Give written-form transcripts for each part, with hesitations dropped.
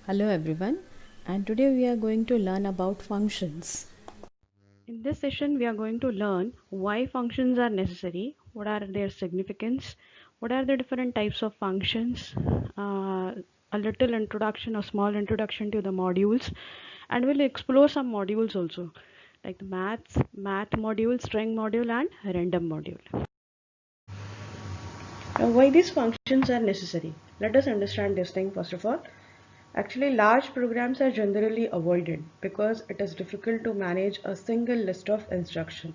Hello everyone, and today we are going to learn about functions. In this session, we are going to learn why functions are necessary, what are their significance, what are the different types of functions, a little introduction, a small introduction to the modules, and we'll explore some modules also, like the math module, string module, and random module. Now, why these functions are necessary? Let us understand this thing first of all. Actually, large programs are generally avoided because it is difficult to manage a single list of instruction.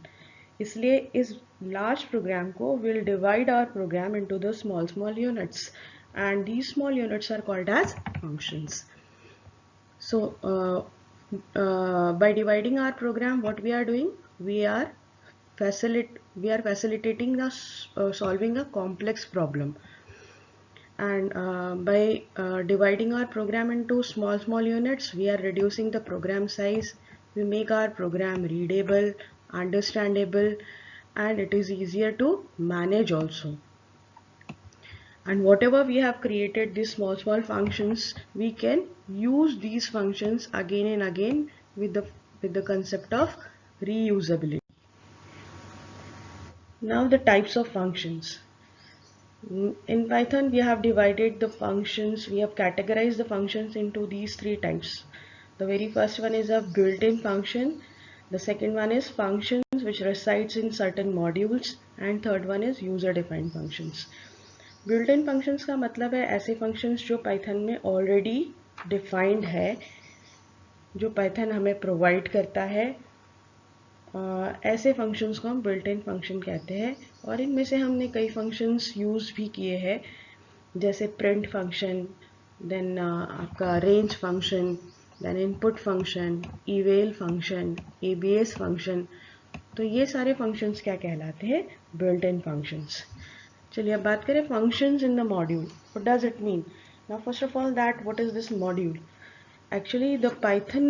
इसलिए इस large program को will divide our program into the small units, and these small units are called as functions. So by dividing our program, what we are doing, we are facilitating the solving a complex problem. And by dividing our program into small units, we are reducing the program size. We make our program readable, understandable, and it is easier to manage also. And whatever we have created, these small functions, we can use these functions again and again with the concept of reusability. Now the types of functions. In Python, we have divided the functions, we have categorized the functions into these three types. The very first one is a built-in function, the second one is functions which resides in certain modules, and third one is user-defined functions. Built-in functions का मतलब है ऐसे functions जो Python में already defined है, जो Python हमें provide करता है, ऐसे फंक्शंस को हम बिल्ट इन फंक्शन कहते हैं। और इनमें से हमने कई फंक्शंस यूज़ भी किए हैं, जैसे प्रिंट फंक्शन, देन आपका range function, then input function, eval function, ABS function. तो ये सारे फंक्शंस क्या कहलाते हैं? Built in functions. चलिए अब बात करें functions in the module. What does it mean? Now first of all that what is this module? Actually, the Python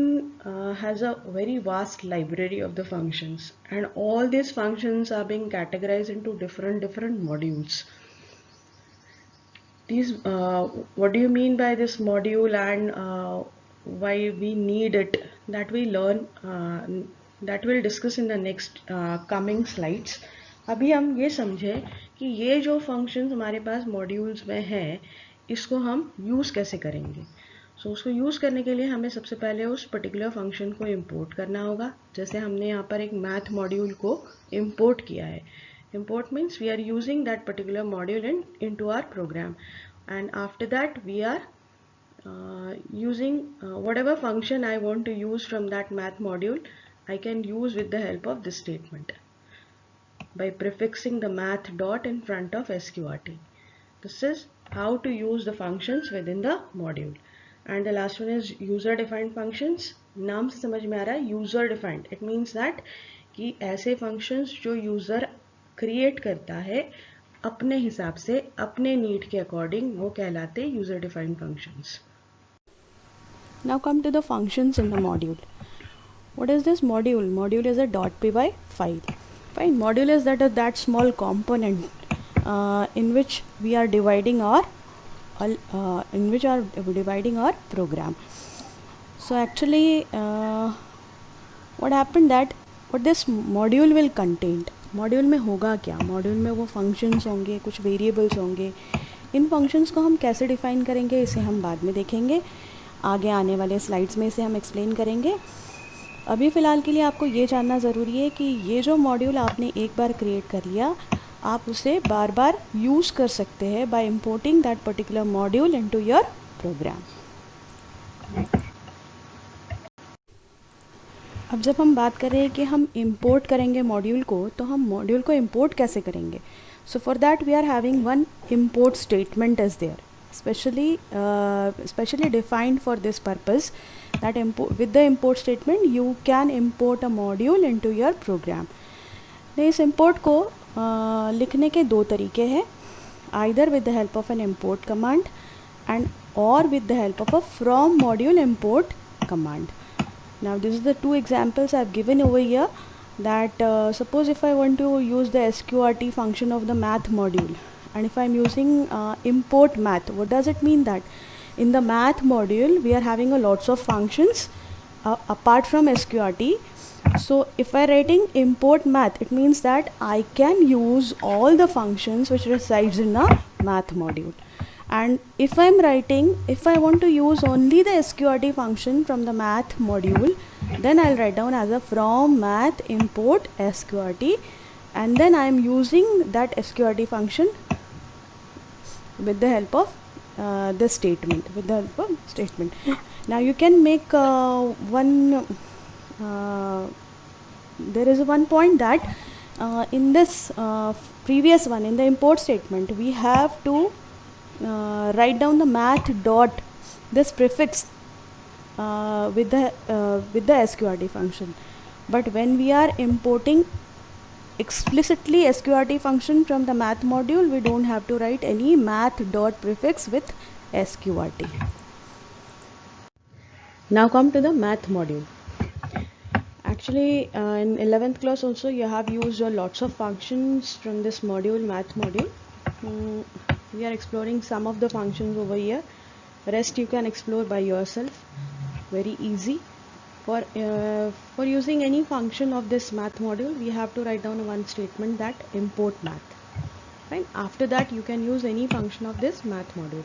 has a very vast library of the functions, and all these functions are being categorized into different modules. These, what do you mean by this module, and why we need it? That we learn. That we'll discuss in the next coming slides. अभी हम ये समझें कि ये जो functions हमारे पास modules में हैं, इसको हम use कैसे करेंगे? सो उसको यूज़ करने के लिए हमें सबसे पहले उस पर्टिकुलर फंक्शन को इंपोर्ट करना होगा। जैसे हमने यहाँ पर एक मैथ मॉड्यूल को इंपोर्ट किया है। Import means we are using that particular module into our program, and after that we are using whatever function I want to use from that math module, I can use with the help of this statement by prefixing the math dot in front of sqrt. This is how to use the functions within the module. And the last one is user defined functions. नाम से समझ में आ रहा है user defined. It means that कि ऐसे functions जो user create करता है अपने हिसाब से, अपने need के according, वो कहलाते user defined functions. Now come to the functions in the module. What is this module? Module is a .py file. Fine. Module is that small component in which we are dividing our program. So actually what happened that what this module will contain, module में होगा क्या? Module में वो functions होंगे, कुछ variables होंगे। इन functions को हम कैसे डिफ़ाइन करेंगे इसे हम बाद में देखेंगे, आगे आने वाले स्लाइड्स में इसे हम एक्सप्लेन करेंगे। अभी फ़िलहाल के लिए आपको ये जानना ज़रूरी है कि ये जो मॉड्यूल आपने एक बार क्रिएट कर लिया, आप उसे बार बार यूज़ कर सकते हैं by importing that particular module into your program. अब जब हम बात करें कि हम इंपोर्ट करेंगे मॉड्यूल को, तो हम मॉड्यूल को इंपोर्ट कैसे करेंगे? So for that we are having one import statement is there, specially defined for this purpose, that with the import statement you can import a module into your program. इस import को लिखने के दो तरीके हैं, either with the help of an import command and or with the help of a from module import command. Now this is the two examples I've given over here, that suppose if I want to use the sqrt function of the math module, and if I'm using import math, what does it mean? That in the math module we are having a lots of functions apart from sqrt. So if I writing import math, it means that I can use all the functions which resides in the math module. And if I want to use only the sqrt function from the math module, then I'll write down as a from math import sqrt, and then I am using that sqrt function with the help of this statement, Now you can make there is one point that in this previous one, in the import statement, we have to write down the math dot this prefix with the sqrt function. But when we are importing explicitly sqrt function from the math module, we don't have to write any math dot prefix with sqrt. Now come to the math module. Actually in 11th class also you have used lots of functions from this module, math module. We are exploring some of the functions over here, rest you can explore by yourself, very easy. For using any function of this math module, we have to write down one statement, that import math. Fine. After that you can use any function of this math module.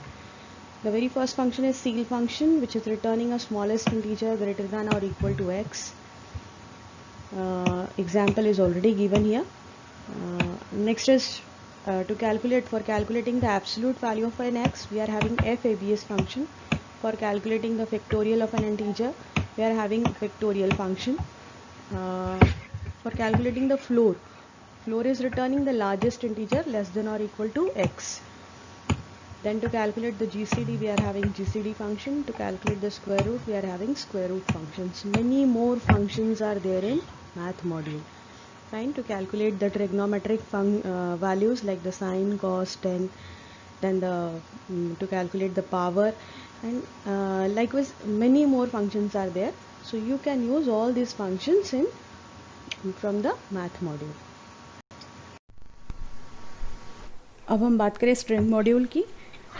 The very first function is ceil function, which is returning a smallest integer greater than or equal to x. Example is already given here. Next is for calculating the absolute value of an x, we are having f-abs function. For calculating the factorial of an integer, we are having factorial function. For calculating the floor is returning the largest integer less than or equal to x. Then to calculate the GCD, we are having GCD function. To calculate the square root, we are having square root functions. Many more functions are there in math module. Fine. To calculate the trigonometric values like the sine, cos, tan, then to calculate the power, and likewise many more functions are there. So you can use all these functions from the math module. अब हम बात करें string module की.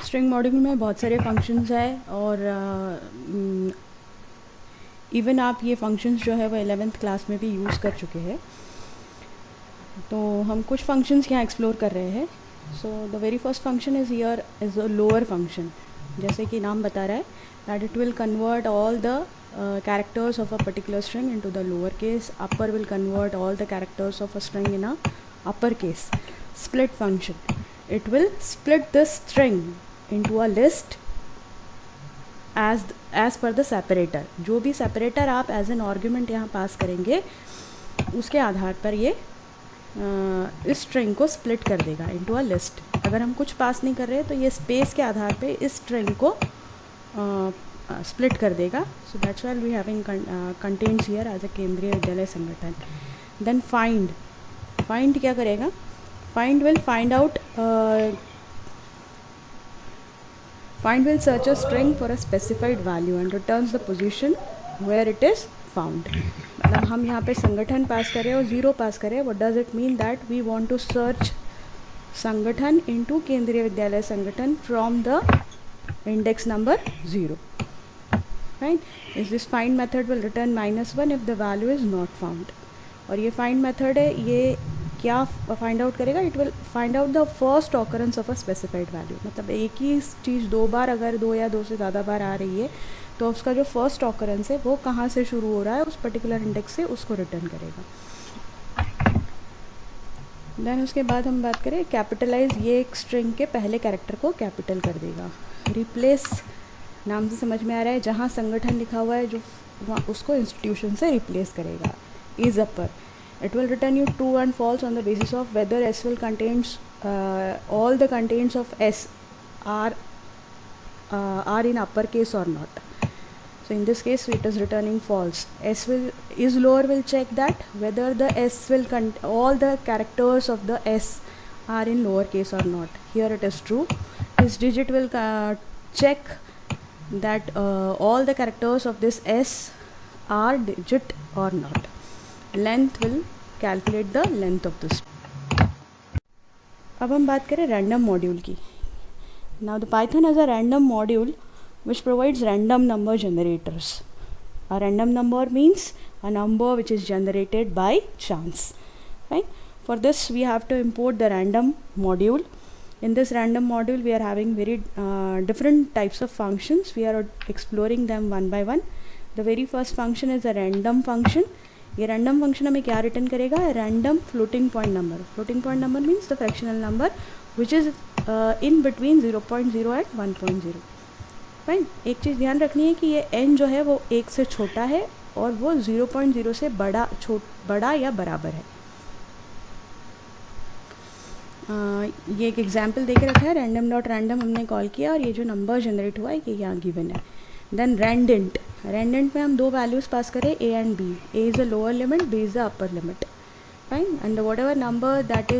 String module में बहुत सारे functions है, और इवन आप ये फंक्शंस जो है वो 11th क्लास में भी यूज़ कर चुके हैं. तो हम कुछ फंक्शंस यहाँ एक्सप्लोर कर रहे हैं. So the very first function is here is a lower function. जैसे कि नाम बता रहा है that it will convert all the characters of a particular string into the lower case. Upper will convert all the characters of a string in a upper case. Split function, it will split the string into a list as per the separator. जो भी separator आप as an argument यहाँ पास करेंगे, उसके आधार पर ये इस string को स्प्लिट कर देगा इनटू अ लिस्ट. अगर हम कुछ पास नहीं कर रहे तो ये स्पेस के आधार पे इस स्ट्रिंग को स्प्लिट कर देगा. So that's why we having contains here as a Kendriya Vidyalaya Sangathan. Then find क्या करेगा? Find will search a string for a specified value and returns the position where it is found. मतलब हम यहाँ पे संगठन पास करें और 0 पास करें. What does it mean? That we want to search Sangathan into Kendriya Vidyalaya Sangathan from the index number 0. Right? Is this find method will return -1 if the value is not found. और ये find method है, ये क्या find out करेगा? It will find out the first occurrence of a specified value. मतलब एक ही चीज़ 2 बार, अगर 2 या 2 से ज़्यादा बार आ रही है तो उसका जो फर्स्ट ऑकरेंस है वो कहाँ से शुरू हो रहा है, उस पर्टिकुलर इंडेक्स से उसको रिटर्न करेगा. देन उसके बाद हम बात करें कैपिटलाइज. ये एक स्ट्रिंग के पहले कैरेक्टर को कैपिटल कर देगा. रिप्लेस नाम से समझ में आ रहा है, जहाँ संगठन लिखा हुआ है जो वहाँ उसको इंस्टीट्यूशन से रिप्लेस करेगा. Is upper, it will return you true and false on the basis of whether S will contains all the contents of S are in upper case और not. So in this case it is returning false. Is lower will check that whether the s will all the characters of the s are in lower case or not. Here it is true. This digit will check that all the characters of this s are digit or not. Length will calculate the length of this. अब हम बात करें random module की. Now the Python as a random module which provides random number generators. A random number means a number which is generated by chance, right? For this we have to import the random module. In this random module we are having very different types of functions. We are exploring them one by one. The very first function is a random function. ये random function हमें क्या return करेगा? Random floating point number. Floating point number means the fractional number which is in between 0.0 and 1.0. Fine. एक चीज़ ध्यान रखनी है कि ये n जो है वो 1 से छोटा है और वो 0.0 से बड़ा या बराबर है. ये एक एग्जाम्पल दे के रखा है. रैंडम डॉट रैंडम हमने कॉल किया और ये जो नंबर जनरेट हुआ है ये यहाँ गिवन है. Then randint. रैंडेंट में हम दो वैल्यूज़ पास करें a and b. a is a lower limit, b is a upper limit. Fine. And what ever number that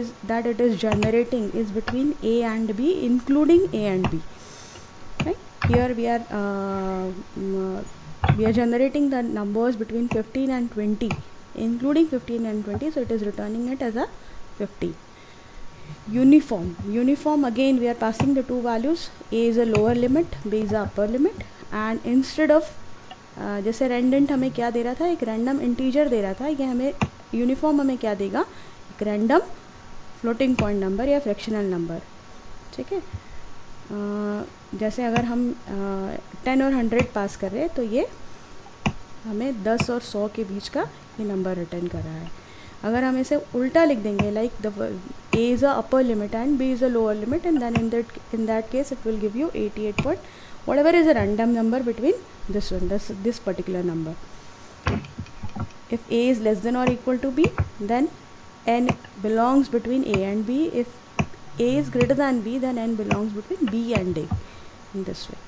it is generating is between a and b including a and b. Here we are generating the numbers between 15 and 20, including 15 and 20, so it is returning it as a 50. Uniform again we are passing the two values. A is a lower limit, b is a upper limit, and instead of जैसे random हमें क्या दे रहा था, एक random integer दे रहा था, ये हमें uniform हमें क्या देगा, एक random floating point number या fractional number. ठीक है. जैसे अगर हम 10 और 100 पास कर रहे हैं तो ये हमें 10 और 100 के बीच का ये नंबर रिटर्न कर रहा है. अगर हम इसे उल्टा लिख देंगे like the a is a upper limit and b is a lower limit and then in that case it will give you 88 point whatever is a random number between this particular number. If a is less than or equal to b, then n belongs between a and b. If a is greater than b, then n belongs between b and a. In this way.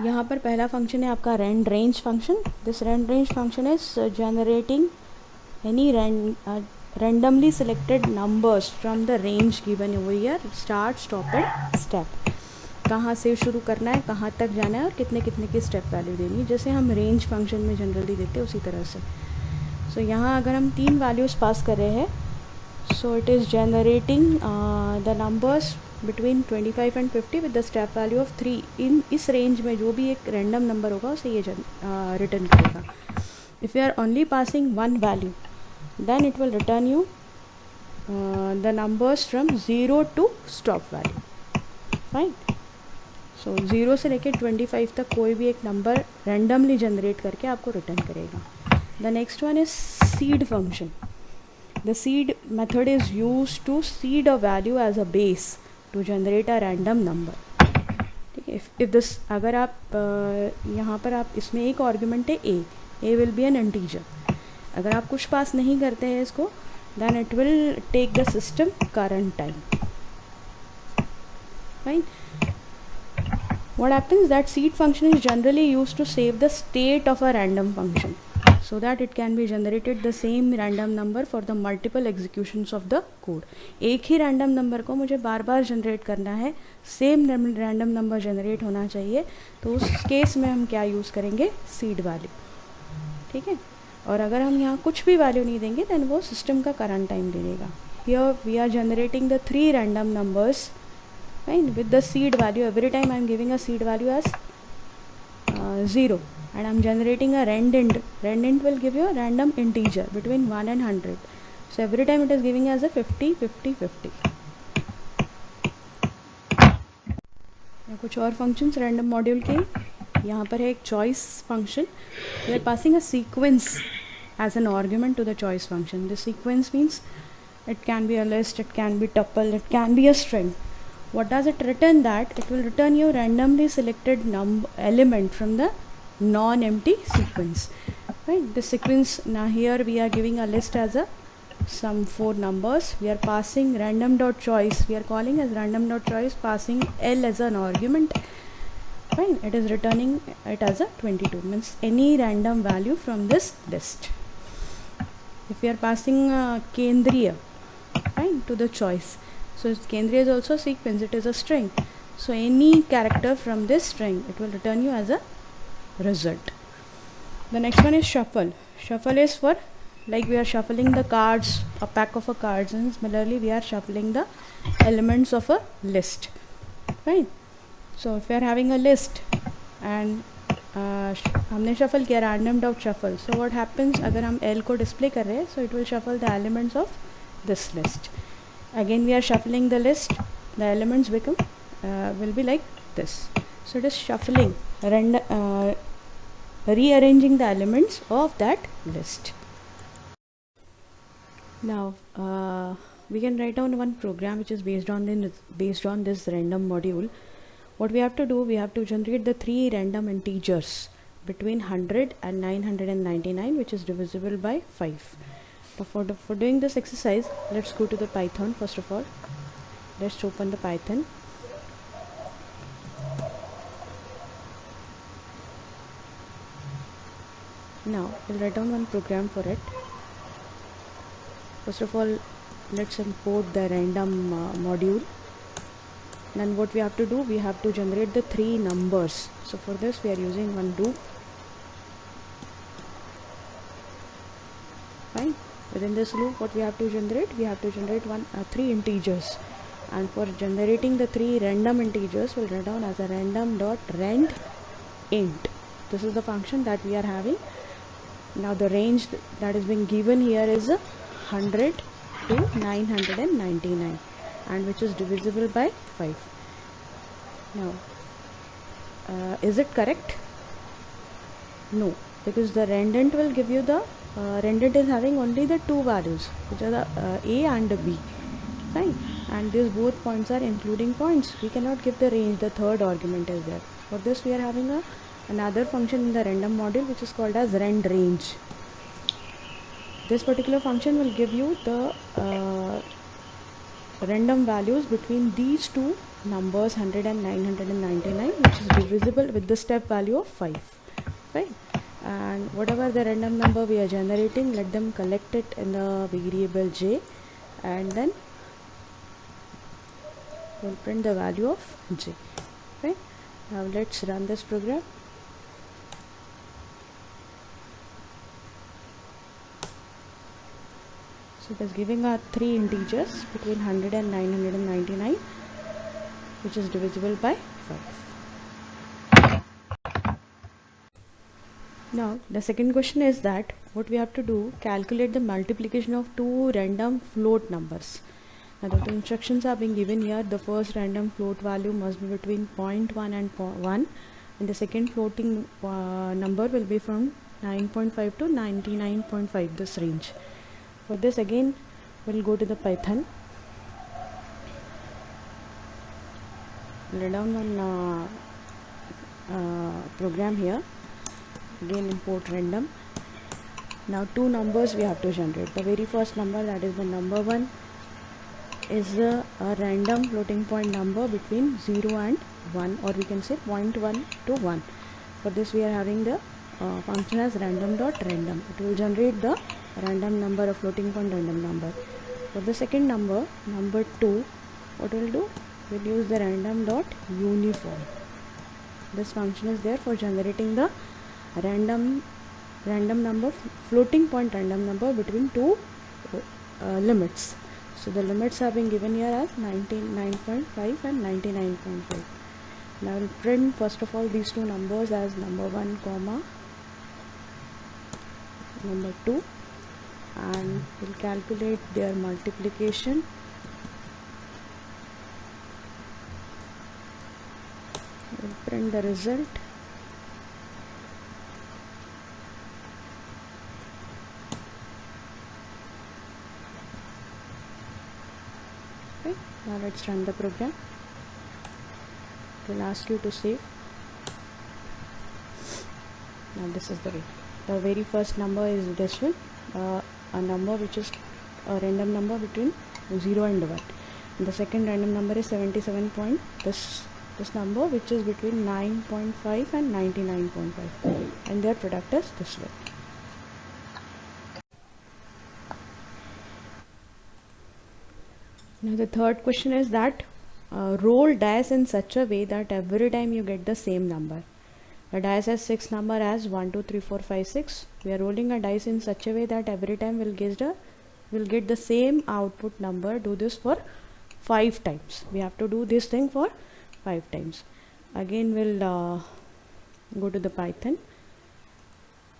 यहाँ पर पहला function है आपका rand range function. This rand range function is generating any randomly selected numbers from the range given over here. Start, stop and step. कहाँ से शुरू करना है, कहाँ तक जाना है और कितने कितने की स्टेप वैल्यू देनी है, जैसे हम रेंज फंक्शन में जनरली देते हैं उसी तरह से. सो यहाँ अगर हम 3 वैल्यूज़ पास कर रहे हैं, so it is generating the numbers between 25 and 50 with the step value of 3. इन इस रेंज में जो भी एक रैंडम नंबर होगा उसे ये रिटर्न करेगा. If you are only passing one value, then it will return you the numbers from 0 to stop value. Fine. So 0 से लेकर 25 तक कोई भी एक नंबर रैंडमली जनरेट करके आपको रिटर्न करेगा. The next one is seed function. The seed method is used to seed a value as a base to generate a random number. ठीक है. if this अगर आप यहाँ पर आप इसमें एक आर्ग्यूमेंट है a will be an integer. अगर आप कुछ पास नहीं करते हैं इसको, then it will take the system current time. Fine. What happens that seed function is generally used to save the state of a random function, so that it can be generated the same random number for the multiple executions of the code. एक ही random number को मुझे बार बार generate करना है, same random number generate होना चाहिए, तो उस case में हम क्या यूज़ करेंगे, सीड वैल्यू. ठीक है. और अगर हम यहाँ कुछ भी वैल्यू नहीं देंगे देन वो सिस्टम का करंट टाइम दे देगा. Here we are generating the 3 random numbers, right, with the seed value. Every time I am giving a seed value as 0. And I am generating a randint. Randint will give you a random integer between 1 and 100. So every time it is giving as a 50, 50, 50. कुछ और functions random module के. यहाँ पर है एक choice function. We are passing a sequence as an argument to the choice function. The sequence means it can be a list, it can be tuple, it can be a string. What does it return? That it will return you randomly selected element from the non-empty sequence. Right. The sequence, now here we are giving a list as a some 4 numbers. We are passing random dot choice. We are calling as random dot choice, passing L as an argument. Fine. It is returning it as a 22. Means any random value from this list. If we are passing Kendriya, fine, to the choice. So Kendriya is also a sequence. It is a string. So any character from this string, it will return you as a result. The next one is shuffle. Shuffle is for like we are shuffling the cards, a pack of cards, and similarly we are shuffling the elements of a list. Right. So if we are having a list and हमने shuffle किया random dot shuffle, so what happens अगर हम L को display कर रहे हैं, so it will shuffle the elements of this list. Again we are shuffling the list, the elements become will be like this. So it is shuffling, rearranging the elements of that list. Now we can write down one program which is based on this random module. What we have to do, we have to generate the three random integers between 100 and 999, which is divisible by 5. Now for doing this exercise, let's go to the Python. First of all, let's open the Python. Now we'll write down one program for it. First of all, let's import the random module. Then what we have to do, we have to generate the three numbers. So for this we are using one loop. Fine. Within this loop, what we have to generate, we have to generate three integers. And for generating the three random integers, we'll write down as a random.rand int. This is the function that we are having. Now the range that is being given here is 100 to 999, and which is divisible by 5. Now is it correct? No, because the rendent will give you the rendent is having only the two values, which are the A and the B. Fine. And these both points are including points. We cannot give the range, the third argument is there. For this we are having another function in the random module which is called as rand range. This particular function will give you the random values between these two numbers 100 and 999, which is divisible with the step value of 5. Right? And whatever the random number we are generating, let them collect it in the variable j, and then we'll print the value of j. Right? Now let's run this program. So it is giving our three integers between 100 and 999, which is divisible by 5. Now the second question is that what we have to do, calculate the multiplication of two random float numbers. Now the two instructions are being given here. The first random float value must be between 0.1 and 1, and the second floating number will be from 9.5 to 99.5, this range. For this again we'll go to the Python. Lay down one program here. Again import random. Now two numbers we have to generate. The very first number, that is the number 1, is a random floating point number between 0 and 1, or we can say 0.1 to 1. For this we are having the function as random.random. It will generate the random number, a floating point random number. For the second number, number 2, what we'll do, we'll use the random.uniform. This function is there for generating the random number, floating point random number between two limits. So the limits are being given here as 99.5 and 99.5. Now we'll print first of all these two numbers as number 1 comma number 2, and we'll calculate their multiplication. We'll print the result. Okay, now let's run the program. It will ask you to save. Now this is the way. The very first number is this one, a number which is a random number between 0 and 1. And the second random number is 77 point, this number which is between 9.5 and 99.5, and their product is this way. Now the third question is that roll dice in such a way that every time you get the same number. The dice has 6 number as 1, 2, 3, 4, 5, 6. We are rolling a dice in such a way that every time we'll get the same output number. Do this for 5 times. We have to do this thing for 5 times. Again we'll go to the Python.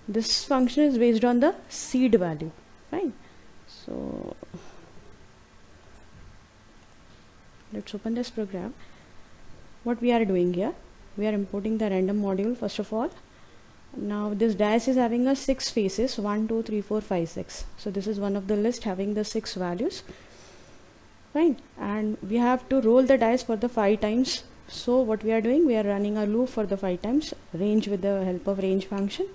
This function is based on the seed value. Fine. So let's open this program. What we are doing here, we are importing the random module first of all. Now this dice is having a 6 faces, 1 2 3 4 5 6. So this is one of the list having the 6 values. Fine. And we have to roll the dice for the 5 times. So what we are doing, we are running a loop for the 5 times, range with the help of range function.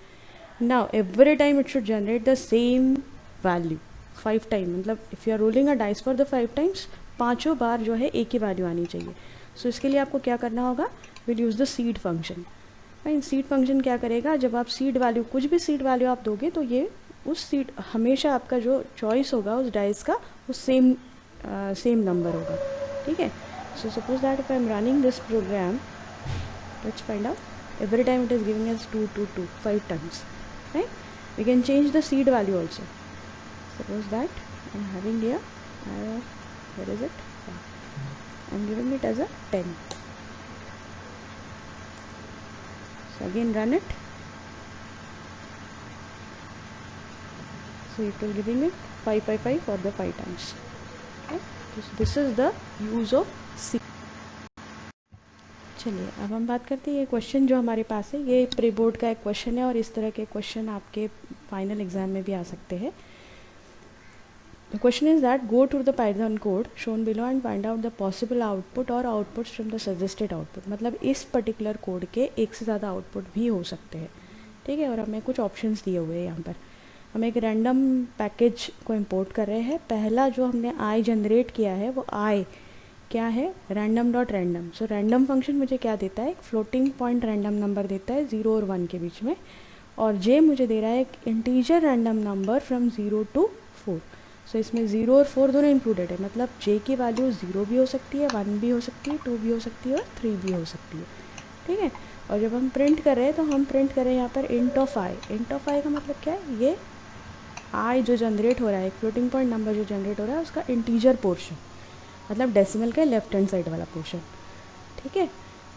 Now every time it should generate the same value 5 times. मतलब if you are rolling a dice for the 5 times, पाँचों बार जो है एक ही value आनी चाहिए. सो इसके लिए आपको क्या करना होगा, will use the seed function. Fine. Seed function क्या करेगा, जब आप सीड वैल्यू, कुछ भी सीड वैल्यू आप दोगे तो ये उस सीड, हमेशा आपका जो चॉइस होगा उस डाइस का वो सेम नंबर होगा. ठीक है. So suppose that if I am running this program, let's find out, every time it is giving us 2 2 2 5 times, right? We can change the seed value also. Suppose that I'm having here, where is it? I'm giving it as a 10. So again run it. So it will giving it 5 5 5 for the 5 times. Okay? So this is the use of seed. चलिए अब हम बात करते हैं ये question जो हमारे पास है, ये प्री बोर्ड का एक क्वेश्चन है और इस तरह के क्वेश्चन आपके फाइनल एग्जाम में भी आ सकते हैं. The question is that go to the Python code shown below and find out the possible output or outputs from the suggested output. मतलब इस पर्टिकुलर कोड के एक से ज़्यादा आउटपुट भी हो सकते हैं. ठीक है. और हमें कुछ ऑप्शंस दिए हुए हैं यहाँ पर. हम एक रैंडम पैकेज को इंपोर्ट कर रहे हैं. पहला जो हमने आई जनरेट किया है वो आई क्या है, random dot random. So random function मुझे क्या देता है, एक फ्लोटिंग पॉइंट रैंडम नंबर देता है 0 और 1 के बीच में, और जे मुझे दे रहा है एक integer random number from 0 to 4. सो इसमें 0 और 4 दोनों इंक्लूडेड है. मतलब जे की वैल्यू 0 भी हो सकती है, 1 भी हो सकती है, 2 भी हो सकती है और 3 भी हो सकती है. ठीक है. और जब हम प्रिंट कर रहे हैं तो हम प्रिंट कर रहे हैं यहाँ पर int of I. Int of I का मतलब क्या है, ये आई जो जनरेट हो रहा है, एक फ्लोटिंग पॉइंट नंबर जो जनरेट हो रहा है उसका इंटीजर पोर्शन, मतलब डेसिमल के लेफ्ट हैंड साइड वाला पोर्शन. ठीक है.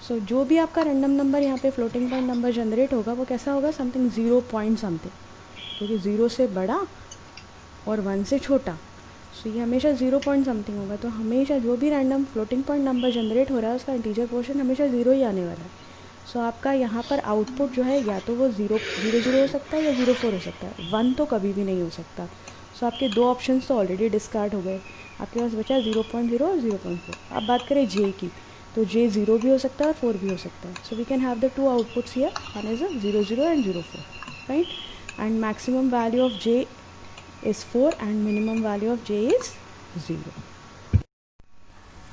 सो जो भी आपका रैंडम नंबर यहाँ पे फ्लोटिंग पॉइंट नंबर जनरेट होगा वो कैसा होगा, समथिंग 0 पॉइंट समथिंग, क्योंकि 0 से बड़ा और 1 से छोटा. सो ये हमेशा 0 पॉइंट समथिंग होगा. तो हमेशा जो भी random floating point number generate हो रहा है उसका इंटीजर पोर्शन हमेशा 0 ही आने वाला है. सो आपका यहाँ पर आउटपुट जो है या तो वो 0 0 0 हो सकता है या 0 4 हो सकता है. 1 तो कभी भी नहीं हो सकता. सो आपके दो ऑप्शंस तो ऑलरेडी डिस्कार्ड हो गए. आपके पास बचा 0.0 और 0.4. अब बात करें जे की, तो जे 0 भी हो सकता है और 4 भी हो सकता है. So we can have the two outputs here, one is 0 0 and 0 4, right. And maximum value of J is 4 and minimum value of j is 0.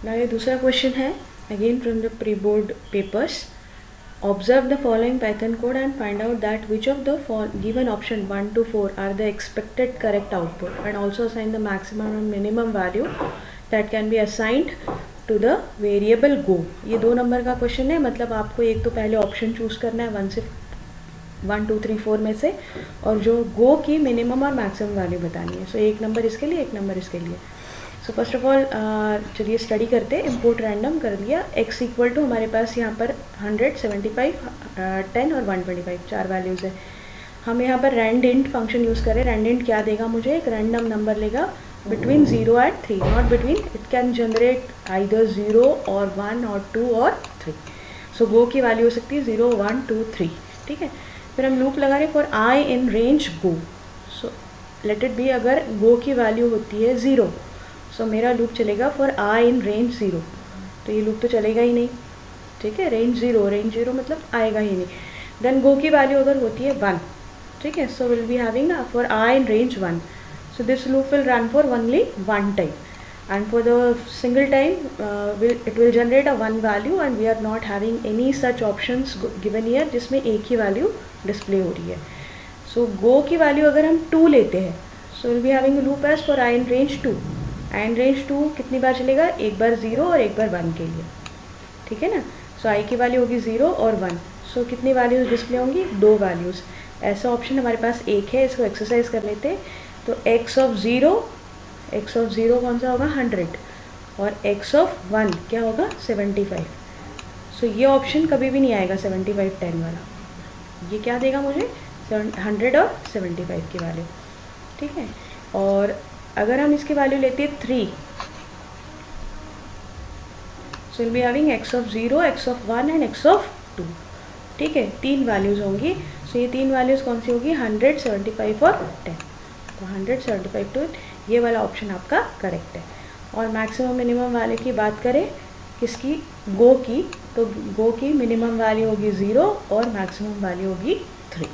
Now ये दूसरा क्वेश्चन है, again from the pre-board papers. Observe the following Python code and find out that which of the given option 1 to 4 are the expected correct output, and also assign the maximum and minimum value that can be assigned to the variable go. ये 2 number का question है. मतलब आपको एक तो पहले option choose करना है 1 2 3 4 में से, और जो गो की मिनिमम और मैक्सिमम वैल्यू बतानी है. सो एक नंबर इसके लिए, एक नंबर इसके लिए. सो फर्स्ट ऑफ ऑल चलिए स्टडी करते. इंपोर्ट रैंडम कर दिया. x इक्वल टू हमारे पास यहाँ पर 100 75 10 और 125 4 वैल्यूज़ है. हम यहाँ पर रैंड इंट फंक्शन यूज़ करें. रैंड इंट क्या देगा मुझे, एक रैंडम नंबर लेगा between 0 and 3, not between. It can generate either 0 और 1 और 2 और 3. सो गो की वैल्यू हो सकती है 0 1 2 3. ठीक है. फिर हम लूप लगा रहे for I in range go. So let it be, अगर गो की वैल्यू होती है 0, सो मेरा लूप चलेगा फॉर आई इन रेंज 0. तो ये लूप तो चलेगा ही नहीं. ठीक है. रेंज 0 मतलब आएगा ही नहीं. देन गो की वैल्यू अगर होती है 1, ठीक है, सो विल बी हैविंग ना for I in range 1. So this loop will run for only 1 time, and for the single time it will generate a 1 value, and we are not having any such options given here जिसमें एक ही value display हो रही है. सो गो की value अगर हम 2 लेते हैं, so will be having loop as for I in range 2. I in range 2 कितनी बार चलेगा, एक बार 0 और एक बार 1 के लिए. ठीक है ना. सो आई की वैल्यू होगी 0 और 1. सो कितनी वैल्यूज़ डिस्प्ले होंगी, 2 वैल्यूज़. ऐसा ऑप्शन हमारे पास एक है. इसको एक्सरसाइज कर लेते हैं. तो x ऑफ 0 कौन सा होगा, 100, और x ऑफ 1 क्या होगा, 75. सो ये ऑप्शन कभी भी नहीं आएगा 75 10 वाला. ये क्या देगा मुझे 100 और 75 की वैल्यू. ठीक है. और अगर हम इसकी वैल्यू लेते हैं 3, सो will be having x of 0, x of 1 and x of 2. ठीक है, 3 वैल्यूज़ होंगी. सो ये 3 वैल्यूज़ कौन सी होगी 100, 75 और 10. तो 100, 75 टू ये वाला ऑप्शन आपका करेक्ट है. और मैक्सिमम मिनिमम वैल्यू की बात करें किसकी, गो की, तो गो की मिनिमम वैल्यू होगी 0 और मैक्सिमम वैल्यू होगी 3.